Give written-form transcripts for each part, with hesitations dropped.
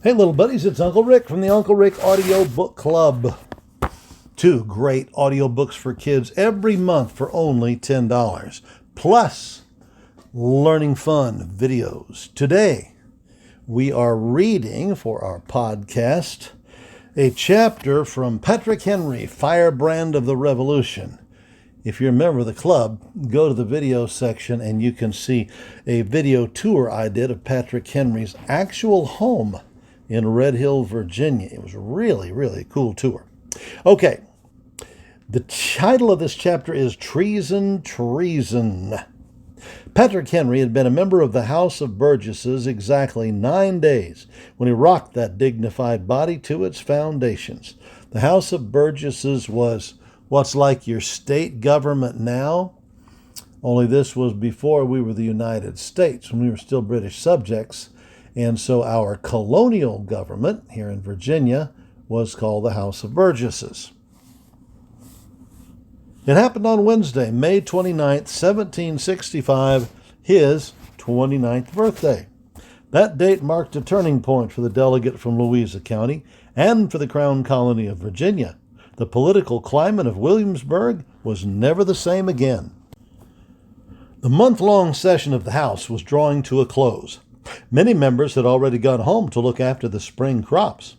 Hey, little buddies, it's Uncle Rick from the Uncle Rick Audio Book Club. 2 great audiobooks for kids every month for only $10. Plus, learning fun videos. Today, we are reading for our podcast a chapter from Patrick Henry, Firebrand of the Revolution. If you're a member of the club, go to the video section and you can see a video tour I did of Patrick Henry's actual home in Red Hill, Virginia. It was a really cool tour. Okay, the title of this chapter is Treason, Treason. Patrick Henry had been a member of the House of Burgesses exactly 9 days when he rocked that dignified body to its foundations. The House of Burgesses was what's like your state government now, only this was before we were the United States, when we were still British subjects. And so our colonial government here in Virginia was called the House of Burgesses. It happened on Wednesday, May 29th, 1765, his 29th birthday. That date marked a turning point for the delegate from Louisa County and for the Crown Colony of Virginia. The political climate of Williamsburg was never the same again. The month-long session of the House was drawing to a close. Many members had already gone home to look after the spring crops.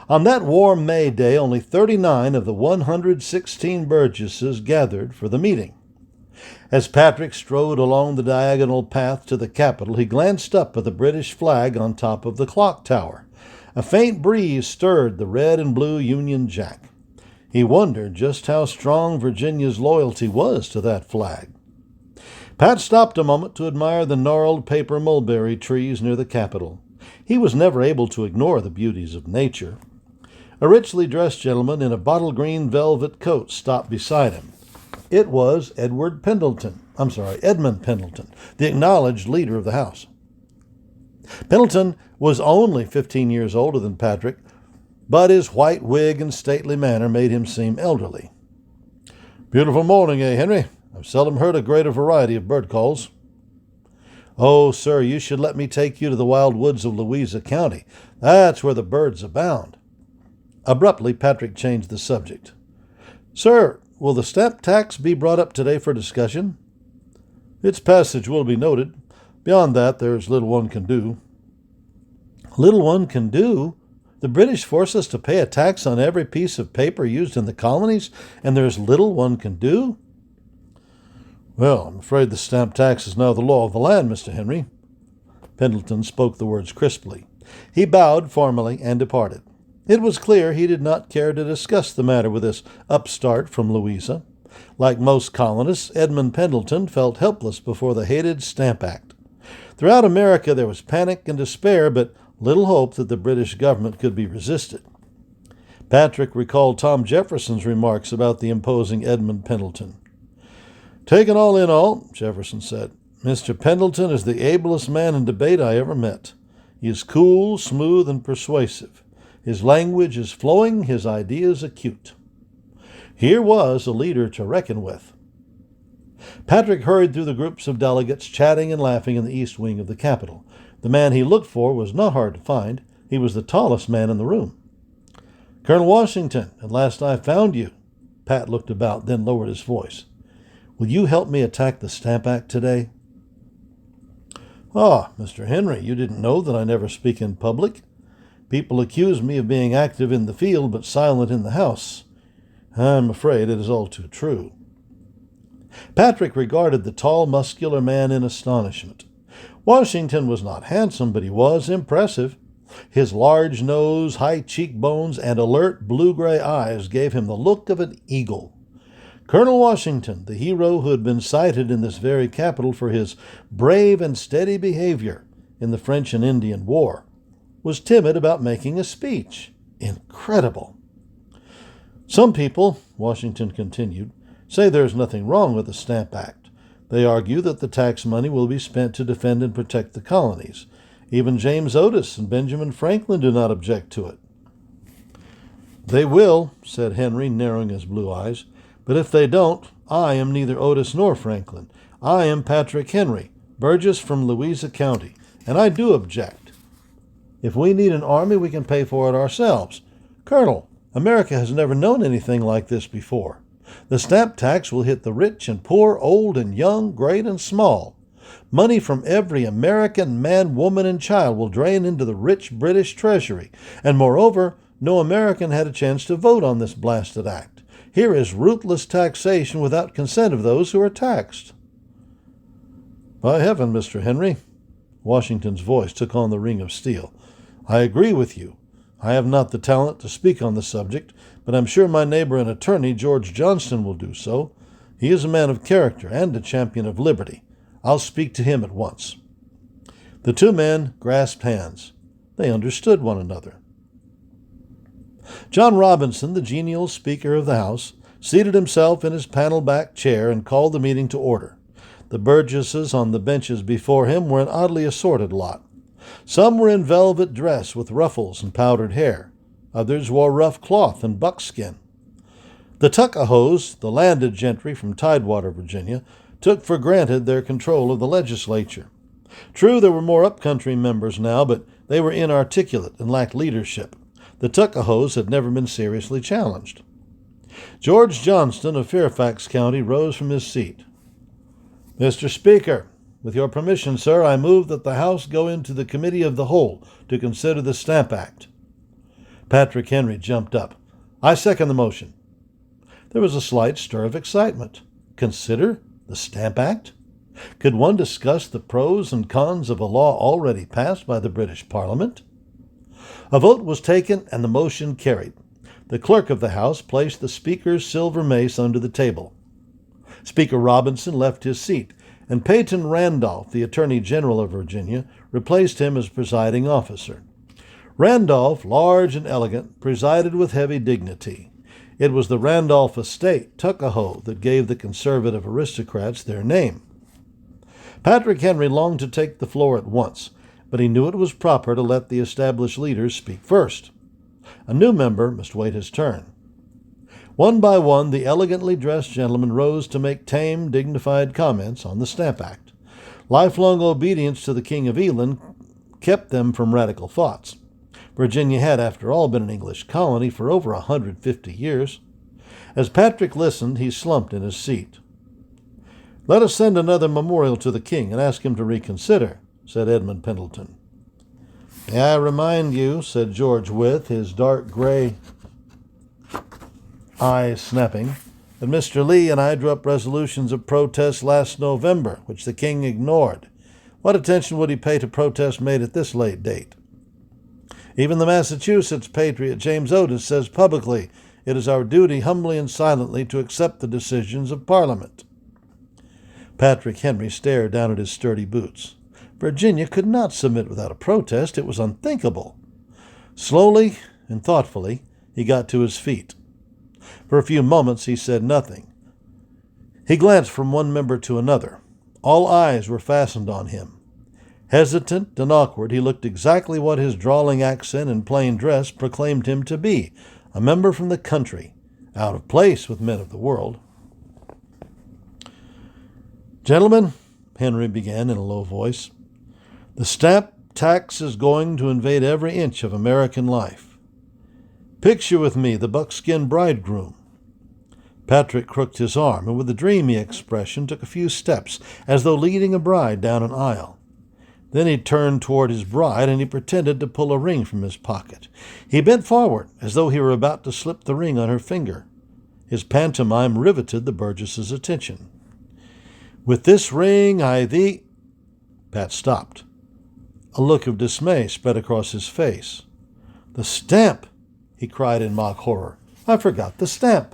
On that warm May day, only 39 of the 116 Burgesses gathered for the meeting. As Patrick strode along the diagonal path to the Capitol, he glanced up at the British flag on top of the clock tower. A faint breeze stirred the red and blue Union Jack. He wondered just how strong Virginia's loyalty was to that flag. Pat stopped a moment to admire the gnarled paper mulberry trees near the Capitol. He was never able to ignore the beauties of nature. A richly dressed gentleman in a bottle green velvet coat stopped beside him. It was Edmund Pendleton, the acknowledged leader of the House. Pendleton was only 15 years older than Patrick, but his white wig and stately manner made him seem elderly. "Beautiful morning, Henry? I've seldom heard a greater variety of bird calls." "Oh, sir, you should let me take you to the wild woods of Louisa County. That's where the birds abound." Abruptly, Patrick changed the subject. "Sir, will the stamp tax be brought up today for discussion?" "Its passage will be noted. Beyond that, there's little one can do." "Little one can do? The British force us to pay a tax on every piece of paper used in the colonies, and there's little one can do?" "Well, I'm afraid the stamp tax is now the law of the land, Mr. Henry." Pendleton spoke the words crisply. He bowed formally and departed. It was clear he did not care to discuss the matter with this upstart from Louisa. Like most colonists, Edmund Pendleton felt helpless before the hated Stamp Act. Throughout America there was panic and despair, but little hope that the British government could be resisted. Patrick recalled Tom Jefferson's remarks about the imposing Edmund Pendleton. "Taken all in all," Jefferson said, "Mr. Pendleton is the ablest man in debate I ever met. He is cool, smooth, and persuasive. His language is flowing, his ideas acute." Here was a leader to reckon with. Patrick hurried through the groups of delegates, chatting and laughing in the east wing of the Capitol. The man he looked for was not hard to find. He was the tallest man in the room. "Colonel Washington, at last I found you." Pat looked about, then lowered his voice. "Will you help me attack the Stamp Act today?" "Ah, Mr. Henry, you didn't know that I never speak in public. People accuse me of being active in the field but silent in the House. I'm afraid it is all too true." Patrick regarded the tall, muscular man in astonishment. Washington was not handsome, but he was impressive. His large nose, high cheekbones, and alert blue-gray eyes gave him the look of an eagle. Colonel Washington, the hero who had been cited in this very capital for his brave and steady behavior in the French and Indian War, was timid about making a speech. Incredible. "Some people," Washington continued, "say there is nothing wrong with the Stamp Act. They argue that the tax money will be spent to defend and protect the colonies. Even James Otis and Benjamin Franklin do not object to it." "They will," said Henry, narrowing his blue eyes. "But if they don't, I am neither Otis nor Franklin. I am Patrick Henry, Burgess from Louisa County, and I do object." If we need an army, we can pay for it ourselves. Colonel, America has never known anything like this before. The stamp tax will hit the rich and poor, old and young, great and small. Money from every American man, woman, and child will drain into the rich British treasury. And moreover, no American had a chance to vote on this blasted act. Here is ruthless taxation without consent of those who are taxed. By heaven, Mr. Henry, Washington's voice took on the ring of steel, I agree with you. I have not the talent to speak on the subject, but I'm sure my neighbor and attorney, George Johnston, will do so. He is a man of character and a champion of liberty. I'll speak to him at once. The two men grasped hands. They understood one another. John Robinson, the genial Speaker of the House, seated himself in his panel-backed chair and called the meeting to order. The burgesses on the benches before him were an oddly assorted lot. Some were in velvet dress with ruffles and powdered hair. Others wore rough cloth and buckskin. The Tuckahoes, the landed gentry from Tidewater, Virginia, took for granted their control of the legislature. True, there were more up-country members now, but they were inarticulate and lacked leadership. The Tuckahoes had never been seriously challenged. George Johnston of Fairfax County rose from his seat. Mr. Speaker, with your permission, sir, I move that the House go into the Committee of the Whole to consider the Stamp Act. Patrick Henry jumped up. I second the motion. There was a slight stir of excitement. Consider the Stamp Act? Could one discuss the pros and cons of a law already passed by the British Parliament? A vote was taken and the motion carried. The clerk of the House placed the Speaker's silver mace under the table. Speaker Robinson left his seat, and Peyton Randolph, the Attorney General of Virginia, replaced him as presiding officer. Randolph, large and elegant, presided with heavy dignity. It was the Randolph estate, Tuckahoe, that gave the conservative aristocrats their name. Patrick Henry longed to take the floor at once, but he knew it was proper to let the established leaders speak first. A new member must wait his turn. One by one, the elegantly dressed gentlemen rose to make tame, dignified comments on the Stamp Act. Lifelong obedience to the King of England kept them from radical thoughts. Virginia had, after all, been an English colony for over 150 years. As Patrick listened, he slumped in his seat. "Let us send another memorial to the king and ask him to reconsider," said Edmund Pendleton. "May I remind you," said George Wythe, his dark gray eyes snapping, "that Mr. Lee and I drew up resolutions of protest last November, which the king ignored. What attention would he pay to protests made at this late date? Even the Massachusetts patriot James Otis says publicly, it is our duty humbly and silently to accept the decisions of Parliament." Patrick Henry stared down at his sturdy boots. Virginia could not submit without a protest. It was unthinkable. Slowly and thoughtfully, he got to his feet. For a few moments he said nothing. He glanced from one member to another. All eyes were fastened on him. Hesitant and awkward, he looked exactly what his drawling accent and plain dress proclaimed him to be, a member from the country, out of place with men of the world. "Gentlemen," Henry began in a low voice, "the stamp tax is going to invade every inch of American life. Picture with me the buckskin bridegroom." Patrick crooked his arm and with a dreamy expression took a few steps, as though leading a bride down an aisle. Then he turned toward his bride and he pretended to pull a ring from his pocket. He bent forward as though he were about to slip the ring on her finger. His pantomime riveted the Burgess's attention. "With this ring I thee—" Pat stopped. A look of dismay spread across his face. "The stamp!" he cried in mock horror. "I forgot the stamp."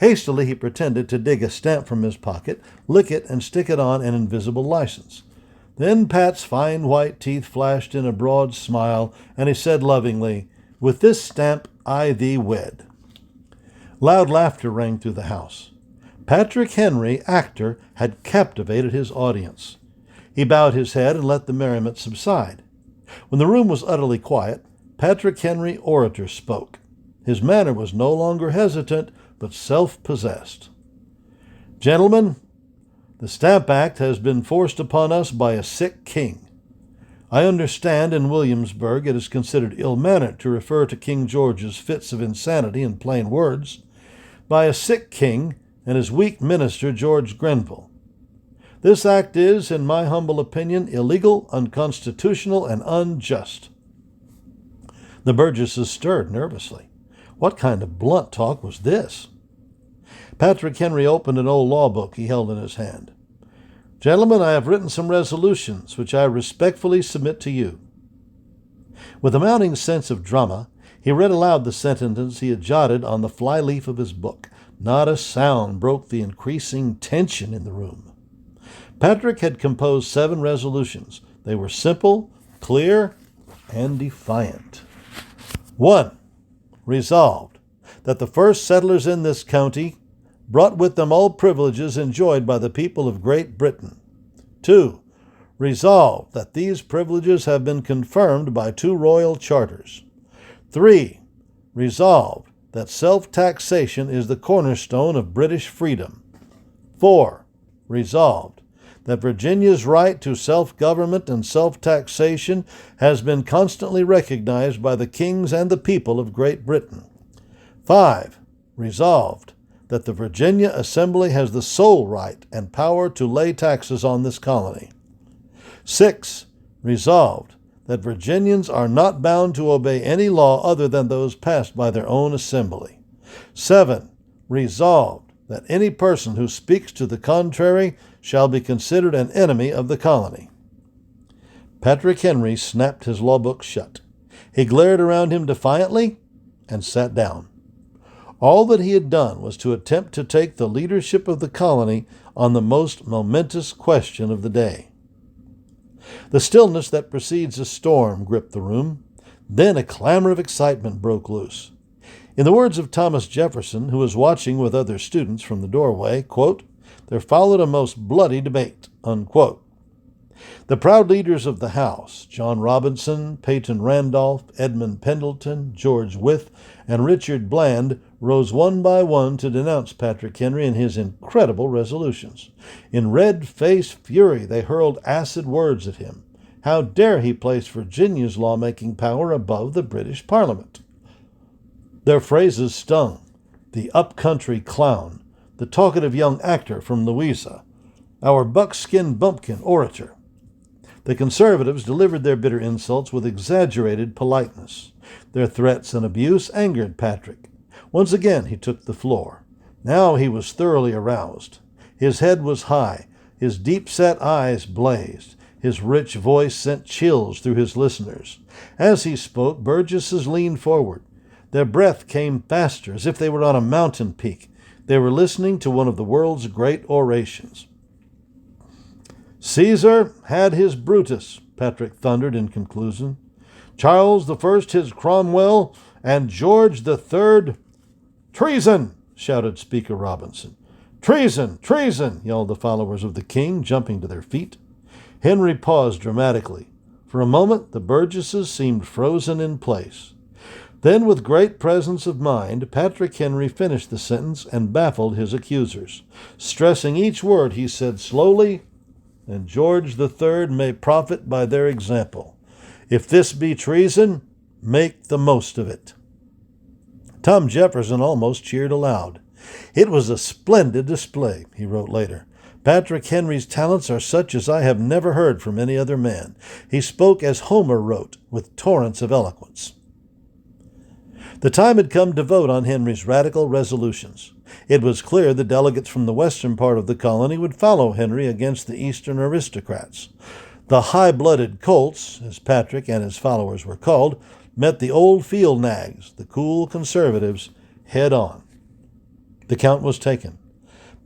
Hastily he pretended to dig a stamp from his pocket, lick it, and stick it on an invisible license. Then Pat's fine white teeth flashed in a broad smile, and he said lovingly, "With this stamp I thee wed." Loud laughter rang through the house. Patrick Henry, actor, had captivated his audience. He bowed his head and let the merriment subside. When the room was utterly quiet, Patrick Henry, orator, spoke. His manner was no longer hesitant, but self-possessed. "Gentlemen, the Stamp Act has been forced upon us by a sick king. I understand in Williamsburg it is considered ill-mannered to refer to King George's fits of insanity in plain words by a sick king and his weak minister George Grenville. This act is, in my humble opinion, illegal, unconstitutional, and unjust." The burgesses stirred nervously. What kind of blunt talk was this? Patrick Henry opened an old law book he held in his hand. "Gentlemen, I have written some resolutions, which I respectfully submit to you." With a mounting sense of drama, he read aloud the sentences he had jotted on the flyleaf of his book. Not a sound broke the increasing tension in the room. Patrick had composed 7 resolutions. They were simple, clear, and defiant. 1. Resolved, that the first settlers in this county brought with them all privileges enjoyed by the people of Great Britain. 2. Resolved, that these privileges have been confirmed by 2 royal charters. 3. Resolved, that self-taxation is the cornerstone of British freedom. 4. Resolved, that Virginia's right to self-government and self-taxation has been constantly recognized by the kings and the people of Great Britain. 5. Resolved, that the Virginia Assembly has the sole right and power to lay taxes on this colony. 6. Resolved, that Virginians are not bound to obey any law other than those passed by their own assembly. 7. Resolved, that any person who speaks to the contrary shall be considered an enemy of the colony. Patrick Henry snapped his law book shut. He glared around him defiantly and sat down. All that he had done was to attempt to take the leadership of the colony on the most momentous question of the day. The stillness that precedes a storm gripped the room. Then a clamor of excitement broke loose. In the words of Thomas Jefferson, who was watching with other students from the doorway, quote, "There followed a most bloody debate," unquote. The proud leaders of the House, John Robinson, Peyton Randolph, Edmund Pendleton, George Wythe, and Richard Bland, rose one by one to denounce Patrick Henry and his incredible resolutions. In red-faced fury, they hurled acid words at him. How dare he place Virginia's lawmaking power above the British Parliament? Their phrases stung. The up-country clown, the talkative young actor from Louisa, our buckskin bumpkin orator. The conservatives delivered their bitter insults with exaggerated politeness. Their threats and abuse angered Patrick. Once again he took the floor. Now he was thoroughly aroused. His head was high, his deep-set eyes blazed, his rich voice sent chills through his listeners. As he spoke, burgesses leaned forward. Their breath came faster, as if they were on a mountain peak. They were listening to one of the world's great orations. "Caesar had his Brutus," Patrick thundered in conclusion. "Charles I his Cromwell, and George III—" "Treason!" shouted Speaker Robinson. "Treason! Treason!" yelled the followers of the king, jumping to their feet. Henry paused dramatically. For a moment the burgesses seemed frozen in place. Then, with great presence of mind, Patrick Henry finished the sentence and baffled his accusers. Stressing each word, he said slowly, "And George III may profit by their example. If this be treason, make the most of it." Tom Jefferson almost cheered aloud. "It was a splendid display," he wrote later. "Patrick Henry's talents are such as I have never heard from any other man. He spoke as Homer wrote, with torrents of eloquence." The time had come to vote on Henry's radical resolutions. It was clear the delegates from the western part of the colony would follow Henry against the eastern aristocrats. The high-blooded colts, as Patrick and his followers were called, met the old field nags, the cool conservatives, head-on. The count was taken.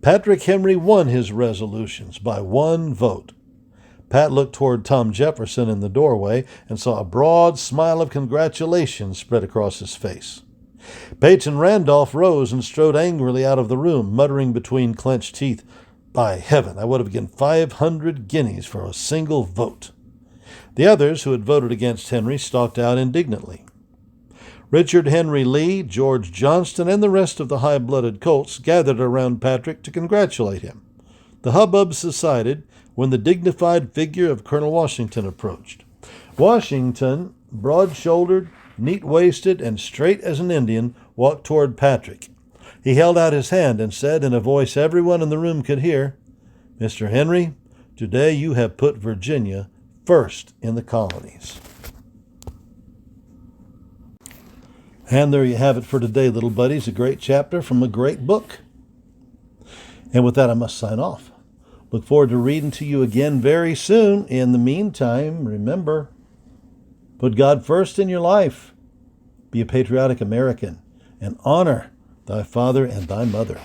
Patrick Henry won his resolutions by 1 vote. Pat looked toward Tom Jefferson in the doorway and saw a broad smile of congratulation spread across his face. Peyton Randolph rose and strode angrily out of the room, muttering between clenched teeth, "By heaven, I would have given 500 guineas for a single vote." The others who had voted against Henry stalked out indignantly. Richard Henry Lee, George Johnston, and the rest of the high-blooded colts gathered around Patrick to congratulate him. The hubbub subsided when the dignified figure of Colonel Washington approached. Washington, broad-shouldered, neat-waisted, and straight as an Indian, walked toward Patrick. He held out his hand and said in a voice everyone in the room could hear, "Mr. Henry, today you have put Virginia first in the colonies." And there you have it for today, little buddies, a great chapter from a great book. And with that, I must sign off. Look forward to reading to you again very soon. In the meantime, remember, put God first in your life. Be a patriotic American and honor thy father and thy mother.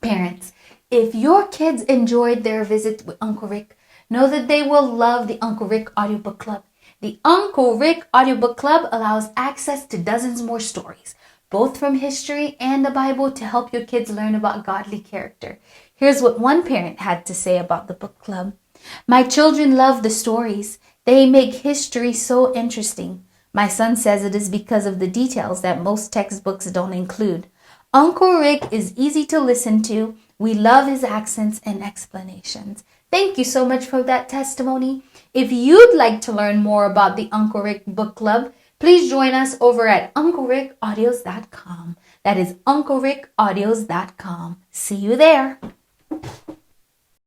Parents, if your kids enjoyed their visit with Uncle Rick, know that they will love the Uncle Rick Audiobook Club. The Uncle Rick Audiobook Club allows access to dozens more stories, both from history and the Bible, to help your kids learn about godly character. Here's what one parent had to say about the book club. "My children love the stories. They make history so interesting. My son says it is because of the details that most textbooks don't include. Uncle Rick is easy to listen to. We love his accents and explanations." Thank you so much for that testimony. If you'd like to learn more about the Uncle Rick Book Club, please join us over at UncleRickAudios.com. That is UncleRickAudios.com. See you there.